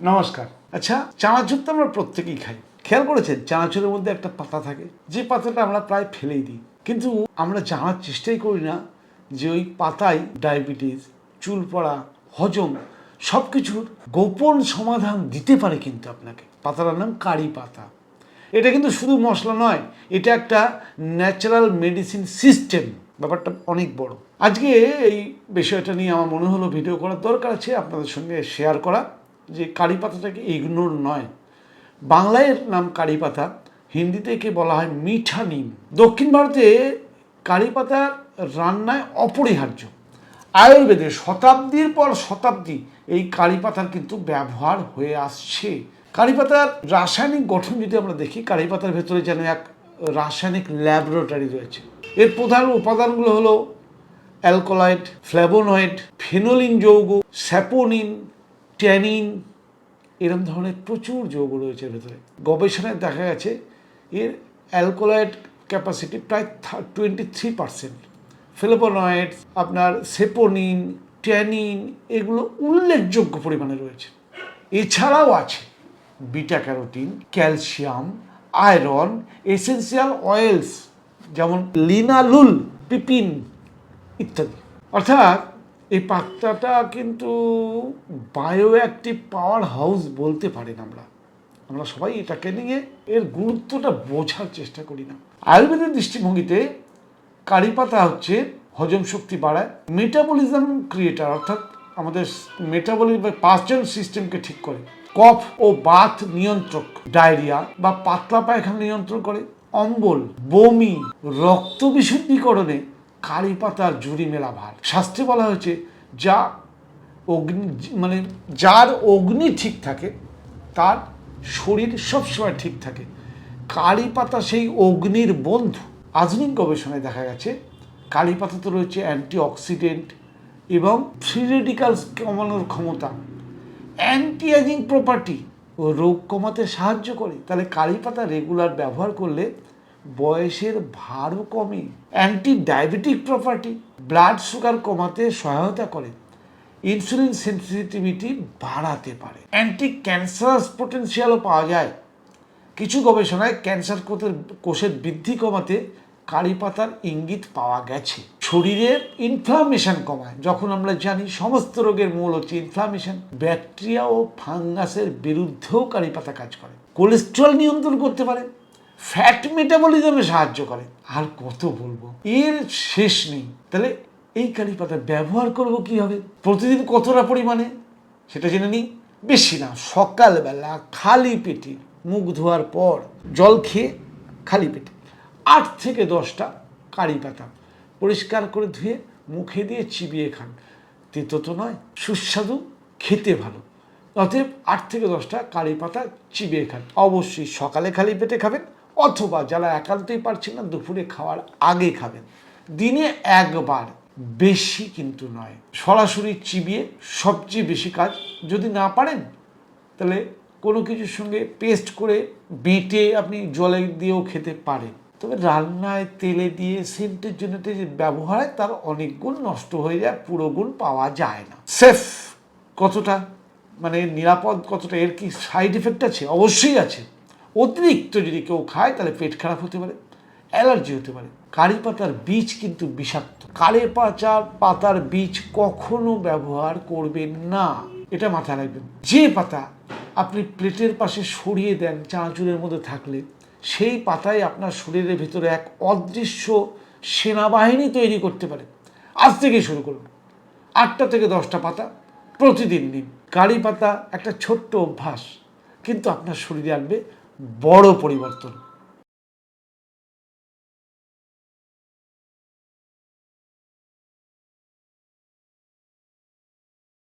নমস্কার। আচ্ছা, চানাচুর তো আমরা প্রত্যেকেই খাই। খেয়াল করেছেন চানাচুরের মধ্যে একটা পাতা থাকে, যে পাতাটা আমরা প্রায় ফেলেই দিই, কিন্তু আমরা জানার চেষ্টাই করি না যে ওই পাতায় ডায়াবেটিস, চুল পড়া, হজম সব কিছুর গোপন সমাধান দিতে পারে কিন্তু আপনাকে। পাতাটার নাম কারি পাতা। এটা কিন্তু শুধু মশলা নয়, এটা একটা ন্যাচারাল মেডিসিন সিস্টেম। ব্যাপারটা অনেক বড়। আজকে এই বিষয়টা নিয়ে আমার মনে হলো ভিডিও করার দরকার আছে, আপনাদের সঙ্গে শেয়ার করা, যে কারি পাতাটাকে ইগনোর নয়। বাংলায় এর নাম কারি পাতা, হিন্দিতে একে বলা হয় মিঠা নিম। দক্ষিণ ভারতে কারি পাতার রান্নায় অপরিহার্য। আয়ুর্বেদে শতাব্দীর পর শতাব্দী এই কারি পাতার কিন্তু ব্যবহার হয়ে আসছে। কারি পাতার রাসায়নিক গঠন যদি আমরা দেখি, কারি পাতার ভেতরে যেন এক রাসায়নিক ল্যাবরেটরি রয়েছে। এর প্রধান উপাদানগুলো হলো অ্যালকোলয়েড, ফ্ল্যাভোনয়েড, ফেনোলিন যৌগ, স্যাপোনিন, ট্যানিন, এরকম ধরনের প্রচুর যৌগ রয়েছে এর ভেতরে। গবেষণায় দেখা গেছে এর অ্যালকোলয়েড ক্যাপাসিটি প্রায় 23%। ফ্লেভোনয়েড, আপনার সেপোনিন, ট্যানিন, এগুলো উল্লেখযোগ্য পরিমাণে রয়েছে। এছাড়াও আছে beta carotene, calcium, iron, essential oils যেমন লিনালুল, পিপিন ইত্যাদি। অর্থাৎ এই পাতাটা কিন্তু বায়ো অ্যাক্টিভ পাওয়ার হাউস বলতে পারেন আমরা সবাই এটাকে নিয়ে এর গুরুত্বটা বোঝার চেষ্টা করি না। আয়ুর্বেদের দৃষ্টিভঙ্গিতে কারি পাতা হচ্ছে হজম শক্তি বাড়ায়, মেটাবলিজম ক্রিয়েটার, অর্থাৎ আমাদের মেটাবলিজম বা পাচন সিস্টেমকে ঠিক করে, কফ ও বাত নিয়ন্ত্রক, ডায়রিয়া বা পাতলা পায়খানা নিয়ন্ত্রণ করে, অম্বল, বমি, রক্ত বিশুদ্ধীকরণে কারি পাতার জুড়ি মেলা ভার। শাস্ত্রে বলা হয়েছে যার অগ্নি ঠিক থাকে তার শরীর সবসময় ঠিক থাকে। কারি পাতা সেই অগ্নির বন্ধু। আধুনিক গবেষণায় দেখা গেছে কারি পাতাতে রয়েছে অ্যান্টিঅক্সিডেন্ট এবং ফ্রি রেডিক্যালস কমানোর ক্ষমতা, অ্যান্টি এজিং প্রপার্টি ও রোগ কমাতে সাহায্য করে। তাহলে কারি পাতা রেগুলার ব্যবহার করলে বয়সের ভারও কমে। Anti diabetic property, blood sugar কমাতে সহায়তা করে, ইনসুলিন সেন্সিটিভিটি বাড়াতে পারে, অ্যান্টি ক্যান্সারাস পোটেনশিয়ালও পাওয়া যায়। কিছু গবেষণায় ক্যান্সার কোষের বৃদ্ধি কমাতে কারি পাতার ইঙ্গিত পাওয়া গেছে। শরীরের ইনফ্লামেশন কমায়, যখন আমরা জানি সমস্ত রোগের মূল হচ্ছে ইনফ্লামেশন। ব্যাকটেরিয়া ও ফাঙ্গাসের বিরুদ্ধেও কারি পাতা কাজ করে। কোলেস্ট্রল নিয়ন্ত্রণ করতে পারে, ফ্যাট মেটাবলিজমে সাহায্য করে, আর কত বলবো, এর শেষ নেই। তাহলে এই কারি পাতা ব্যবহার করব কিভাবে, প্রতিদিন কতটা পরিমাণে সেটা জেনে নিই। বেশি না, সকালবেলা খালি পেটে মুখ ধোয়ার পর জল খেয়ে খালি পেটে 8 থেকে 10টা কারি পাতা পরিষ্কার করে ধুয়ে মুখে দিয়ে চিবিয়ে খান। তেতো তো নয়, সুস্বাদু, খেতে ভালো। অতএব 8 থেকে 10টা কারি পাতা চিবিয়ে খান। অবশ্যই সকালে খালি পেটে খাবেন, অথবা যারা একান্তই পারছেন না দুপুরে খাওয়ার আগে খাবেন। দিনে একবার, বেশি কিন্তু নয়। সরাসরি চিবিয়ে সবচেয়ে বেশি কাজ। যদি না পারেন তাহলে কোনো কিছুর সঙ্গে পেস্ট করে বেটে আপনি জলে দিয়েও খেতে পারেন। তবে রান্নায় তেলে দিয়ে সেন্টের জন্য যে ব্যবহার হয় তার অনেক গুণ নষ্ট হয়ে যায়, পুরো গুণ পাওয়া যায় না। সেফ কতটা, মানে নিরাপদ কতটা, এর কি সাইড এফেক্ট আছে? অবশ্যই আছে। অতিরিক্ত যদি কেউ খায় তাহলে পেট খারাপ হতে পারে, অ্যালার্জি হতে পারে। কারি পাতার বীজ কিন্তু বিষাক্ত। কারি পাতার বীজ কখনো ব্যবহার করবেন না, এটা মাথায় রাখবেন। যে পাতা আপনি প্লেটের পাশে সরিয়ে দেন চানাচুরের মধ্যে থাকলে, সেই পাতায় আপনার শরীরের ভিতরে এক অদৃশ্য সেনাবাহিনী তৈরি করতে পারে। আজ থেকেই শুরু করুন, 8টা থেকে 10টা পাতা প্রতিদিন নিন। কারি পাতা একটা ছোট্ট অভ্যাস, কিন্তু আপনার শরীরে আনবে বড় পরিবর্তন।